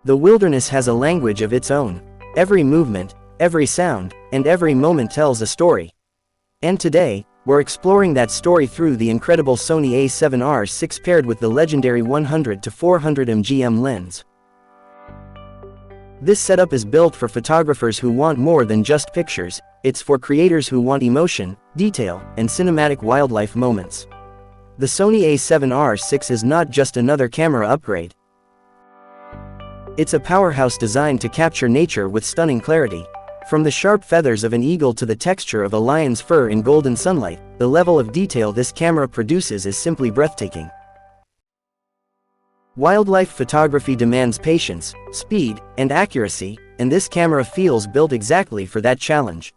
The wilderness has a language of its own. Every movement, every sound, and every moment tells a story. And today, we're exploring that story through the incredible Sony A7R VI paired with the legendary 100 to 400 mgm lens. This setup is built for photographers who want more than just pictures. It's for creators who want emotion, detail, and cinematic wildlife moments. The Sony A7R VI is not just another camera upgrade. It's a powerhouse designed to capture nature with stunning clarity. From the sharp feathers of an eagle to the texture of a lion's fur in golden sunlight, the level of detail this camera produces is simply breathtaking. Wildlife photography demands patience, speed, and accuracy, and this camera feels built exactly for that challenge.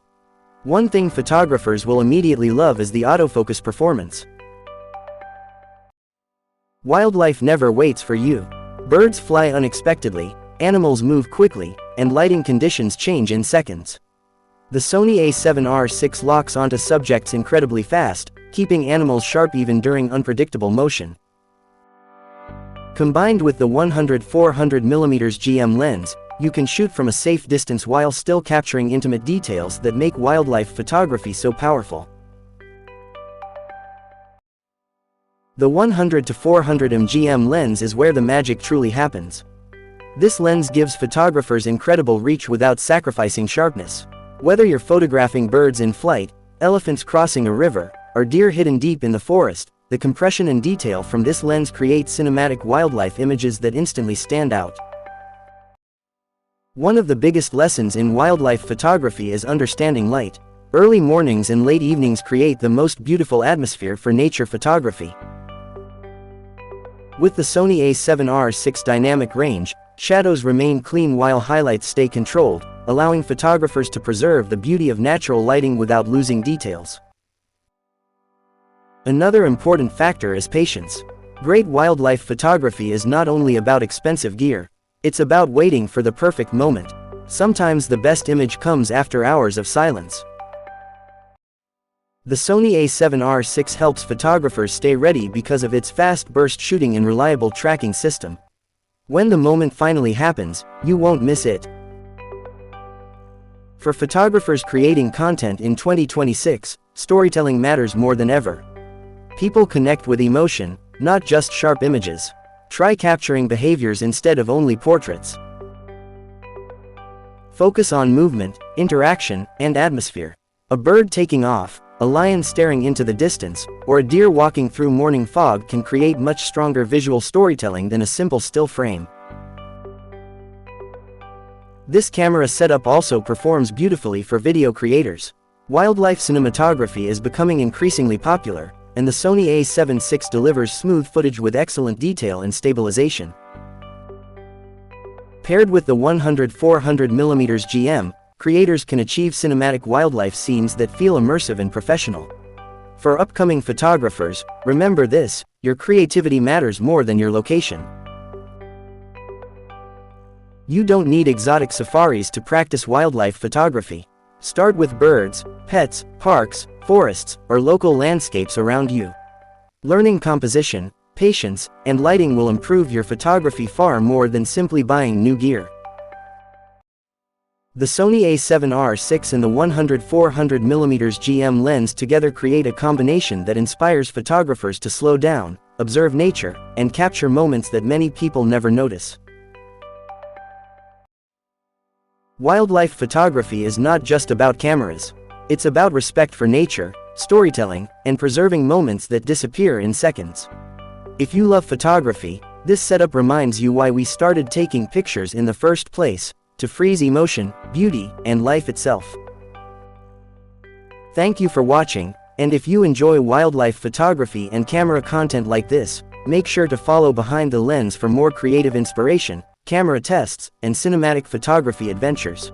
One thing photographers will immediately love is the autofocus performance. Wildlife never waits for you. Birds fly unexpectedly, animals move quickly, and lighting conditions change in seconds. The Sony A7R VI locks onto subjects incredibly fast, keeping animals sharp even during unpredictable motion. Combined with the 100-400 mm lens, you can shoot from a safe distance while still capturing intimate details that make wildlife photography so powerful. The 100-400 mgm lens is where the magic truly happens. This lens gives photographers incredible reach without sacrificing sharpness. Whether you're photographing birds in flight, elephants crossing a river, or deer hidden deep in the forest, the compression and detail from this lens create cinematic wildlife images that instantly stand out. One of the biggest lessons in wildlife photography is understanding light. Early mornings and late evenings create the most beautiful atmosphere for nature photography. With the Sony A7R VI dynamic range, shadows remain clean while highlights stay controlled, allowing photographers to preserve the beauty of natural lighting without losing details. Another important factor is patience. Great wildlife photography is not only about expensive gear. It's about waiting for the perfect moment. Sometimes the best image comes after hours of silence. The Sony A7R VI helps photographers stay ready because of its fast burst shooting and reliable tracking system. When the moment finally happens, you won't miss it. For photographers creating content in 2026, storytelling matters more than ever. People connect with emotion, not just sharp images. Try capturing behaviors instead of only portraits. Focus on movement, interaction, and atmosphere. A bird taking off, a lion staring into the distance, or a deer walking through morning fog can create much stronger visual storytelling than a simple still frame. This camera setup also performs beautifully for video creators. Wildlife cinematography is becoming increasingly popular, and the Sony A7 VI delivers smooth footage with excellent detail and stabilization. Paired with the 100-400 mm creators can achieve cinematic wildlife scenes that feel immersive and professional. For upcoming photographers, remember this: your creativity matters more than your location. You don't need exotic safaris to practice wildlife photography. Start with birds, pets, parks, forests, or local landscapes around you. Learning composition, patience, and lighting will improve your photography far more than simply buying new gear. The Sony A7R VI and the 100-400 mm lens together create a combination that inspires photographers to slow down, observe nature, and capture moments that many people never notice. Wildlife photography is not just about cameras. It's about respect for nature, storytelling, and preserving moments that disappear in seconds. If you love photography, this setup reminds you why we started taking pictures in the first place: to freeze emotion, beauty, and life itself. Thank you for watching, and if you enjoy wildlife photography and camera content like this, make sure to follow Behind the Lens for more creative inspiration, camera tests, and cinematic photography adventures.